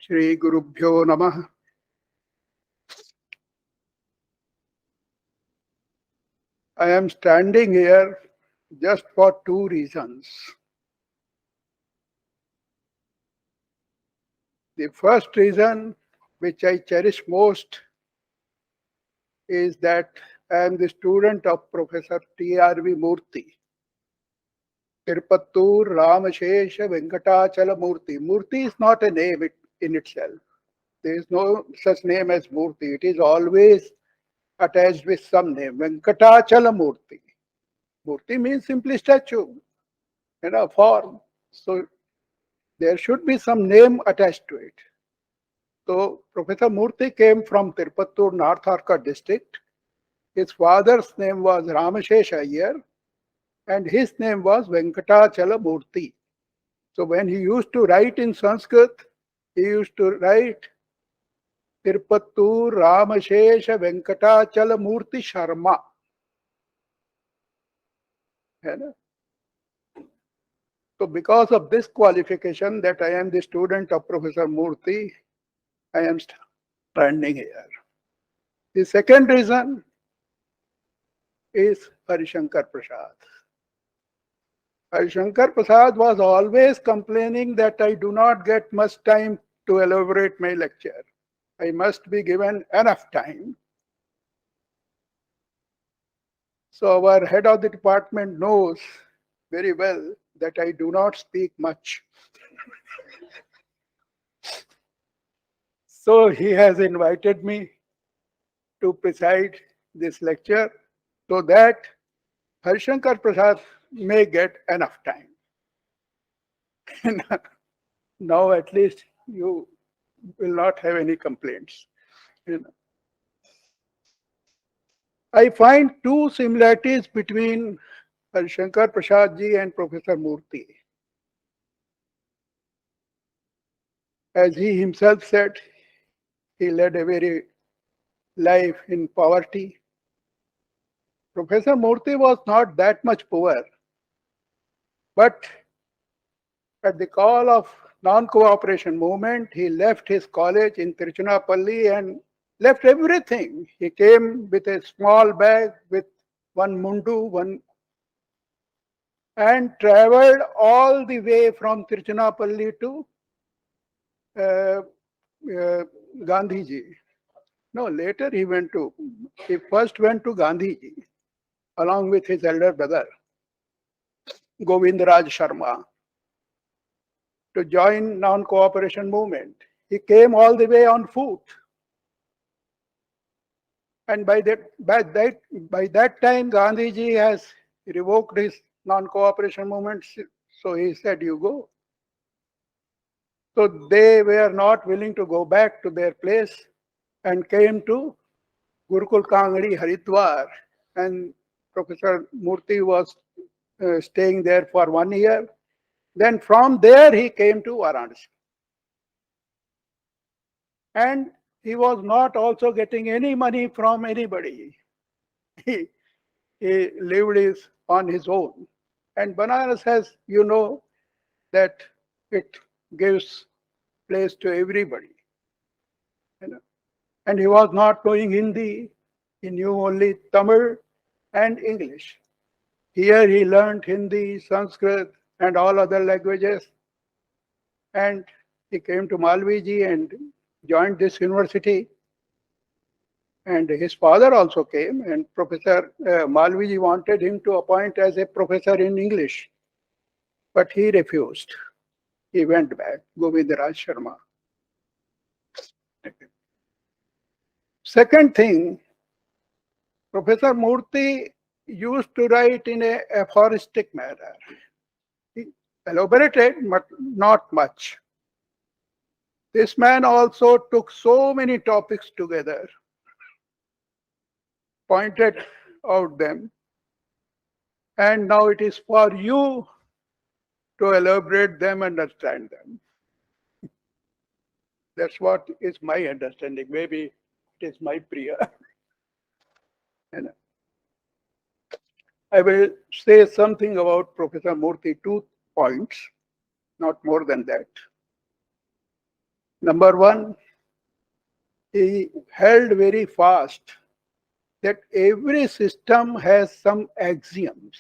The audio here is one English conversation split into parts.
Shri Gurubhyo Namah. I am standing here just for two reasons. The first reason, which I cherish most, is that I am the student of Professor T.R.V. Murti. Tirupattur Ramashesha Venkatachala Murti. Murti is not a name in itself. There is no such name as Murti. It is always attached with some name. Venkatachala Murti. Murti means simply statue, form. So there should be some name attached to it. So Professor Murti came from Tirupattur, North Arcot district. His father's name was Ramashesha Iyer and his name was Venkatachala Murti. So when he used to write in Sanskrit, he used to write Tirupattur Ramashesha Venkatachala Murti Sharma. So because of this qualification that I am the student of Professor Murti, I am standing here. The second reason is Harishankar Prasad. Harishankar Prasad was always complaining that I do not get much time to elaborate my lecture. I must be given enough time. So our head of the department knows very well that I do not speak much. So he has invited me to preside this lecture so that Harishankar Prasad may get enough time. Now at least you will not have any complaints. I find two similarities between Harishankar Prasad ji and Professor Murti. As he himself said, he led a very life in poverty. Professor Murti was not that much poor, but at the call of non-cooperation movement, he left his college in Tiruchirappalli and left everything. He came with a small bag with one mundu, and traveled all the way from Tiruchirappalli to Gandhiji. No, later he first went to Gandhiji along with his elder brother, Govindaraj Sharma, to join non-cooperation movement. He came all the way on foot. And by that time, Gandhiji has revoked his non-cooperation movement, so he said, you go. So they were not willing to go back to their place and came to Gurukul Kangadi, Haridwar. And Professor Murti was staying there for 1 year. Then from there he came to Varanasi. And he was not also getting any money from anybody. He lived on his own. And Banaras has, that it gives place to everybody. And he was not knowing Hindi. He knew only Tamil and English. Here he learned Hindi, Sanskrit, and all other languages. And he came to Malviji and joined this university. And his father also came, and Professor Malviji wanted him to appoint as a professor in English. But he refused. He went back, Govindaraj Sharma. Second thing, Professor Murti used to write in an aphoristic manner. He elaborated, but not much. This man also took so many topics together, pointed out them, and now it is for you to elaborate them and understand them. That's what is my understanding. Maybe it is my priya. I will say something about Professor Murti, 2 points, not more than that. Number one, he held very fast that every system has some axioms,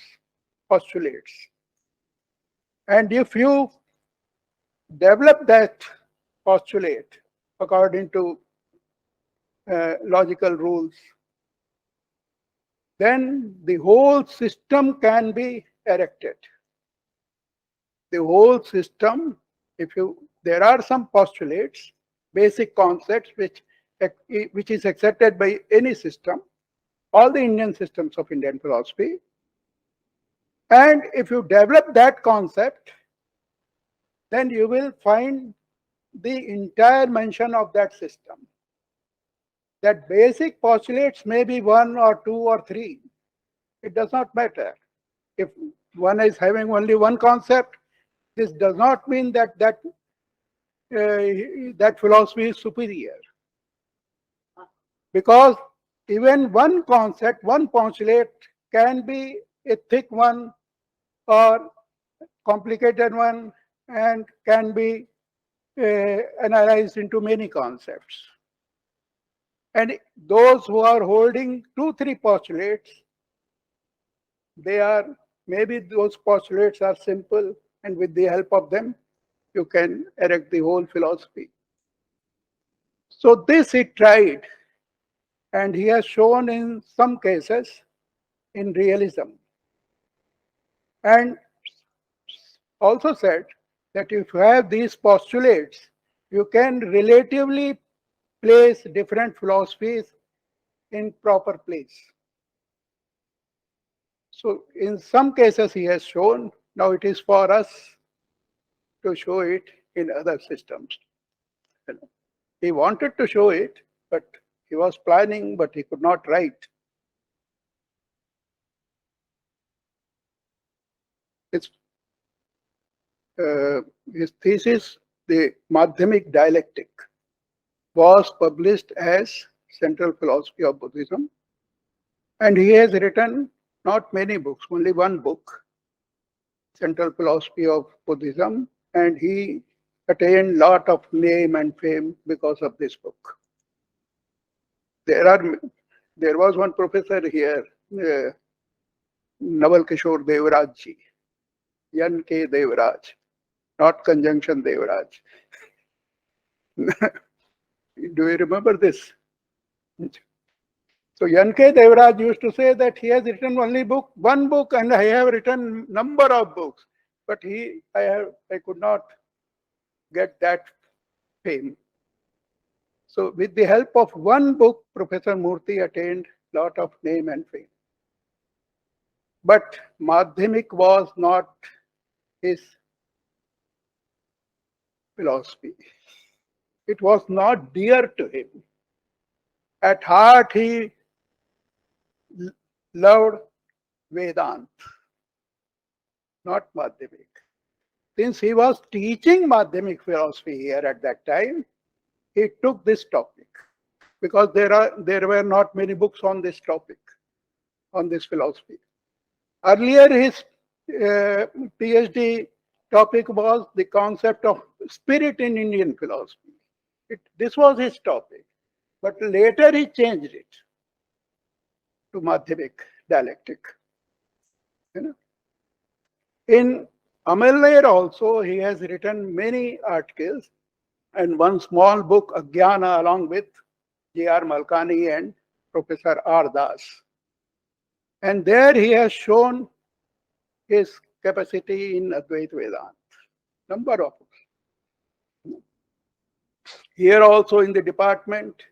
postulates. And if you develop that postulate according to logical rules, then the whole system can be erected. The whole system, there are some postulates, basic concepts which is accepted by any system, all the Indian systems of Indian philosophy. And if you develop that concept, then you will find the entire mention of that system. That basic postulates may be one or two or three. It does not matter. If one is having only one concept, this does not mean that that philosophy is superior. Because even one concept, one postulate can be a thick one or complicated one and can be analyzed into many concepts. And those who are holding 2-3 postulates, maybe those postulates are simple, and with the help of them, you can erect the whole philosophy. So this he tried, and he has shown in some cases in realism. And also said that if you have these postulates, you can relatively place different philosophies in proper place. So in some cases he has shown, now it is for us to show it in other systems. He wanted to show it, but he was planning, but he could not write. His thesis, The Madhyamik Dialectic, was published as Central Philosophy of Buddhism. And he has written not many books, only one book, Central Philosophy of Buddhism, and he attained lot of name and fame because of this book. There was one professor here, Naval Kishore Devraj ji, Yan K. Devraj, not conjunction Devraj. Do you remember this? So Yan K. Devraj used to say that he has written only one book, and I have written number of books, but I could not get that fame. So with the help of one book, Professor Murti attained lot of name and fame. But Madhyamik was not his philosophy. It was not dear to him. At heart, he loved Vedanta, not Madhyamik. Since he was teaching Madhyamik philosophy here at that time, he took this topic because there were not many books on this topic, on this philosophy. Earlier, his PhD topic was the concept of spirit in Indian philosophy. This was his topic, but later he changed it to Madhyamik dialectic. In Amalner also, he has written many articles and one small book, Ajnana, along with J.R. Malkani and Professor R. Das. And there he has shown his capacity in Advaita Vedanta. Number of books. Here also in the department,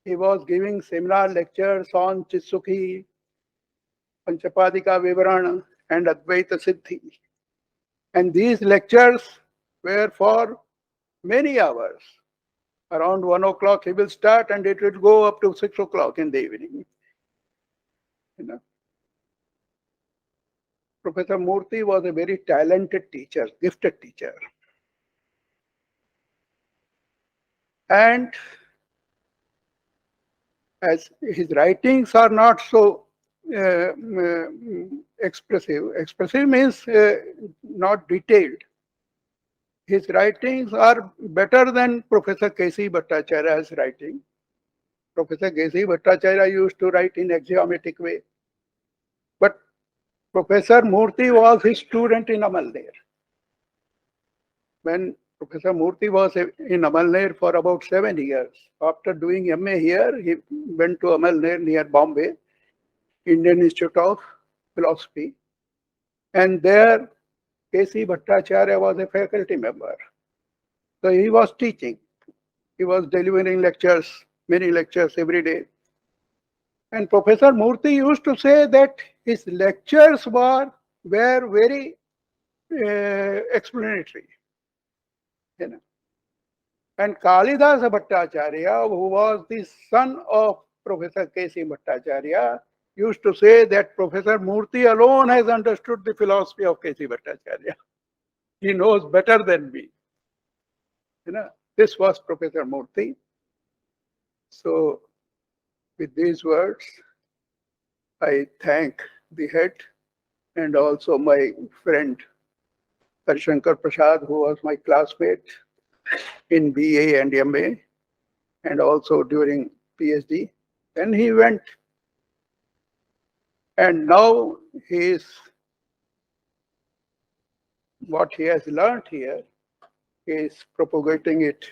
he was giving seminar lectures on Chitsukhi, Panchapadika Vivarana, and Advaita Siddhi. And these lectures were for many hours. Around 1 o'clock he will start and it will go up to 6 o'clock in the evening. Professor Murti was a very talented teacher, gifted teacher. And as his writings are not so expressive. Expressive means not detailed. his writings are better than Professor K.C. Bhattacharya's writing. Professor K.C. Bhattacharya used to write in axiomatic way. But Professor Murti was his student in Amalner. When Professor Murti was in Amalner for about 7 years, after doing MA here, he went to Amalner near Bombay, Indian Institute of Philosophy. And there, K.C. Bhattacharya was a faculty member. So he was teaching. He was delivering lectures, many lectures every day. And Professor Murti used to say that his lectures were very explanatory. You know. And Kalidasa Bhattacharya, who was the son of Professor K.C. Bhattacharya, used to say that Professor Murti alone has understood the philosophy of K.C. Bhattacharya. He knows better than me. You know, this was Professor Murti. So, with these words, I thank the head and also my friend Harishankar Prasad, who was my classmate in BA and MA, and also during PhD. Then he went, and now what he has learned here is propagating it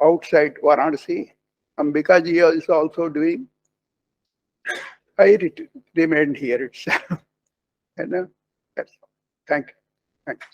outside Varanasi. Ambikaji is also doing. I remained here itself. And that's all. Thank you. Thanks.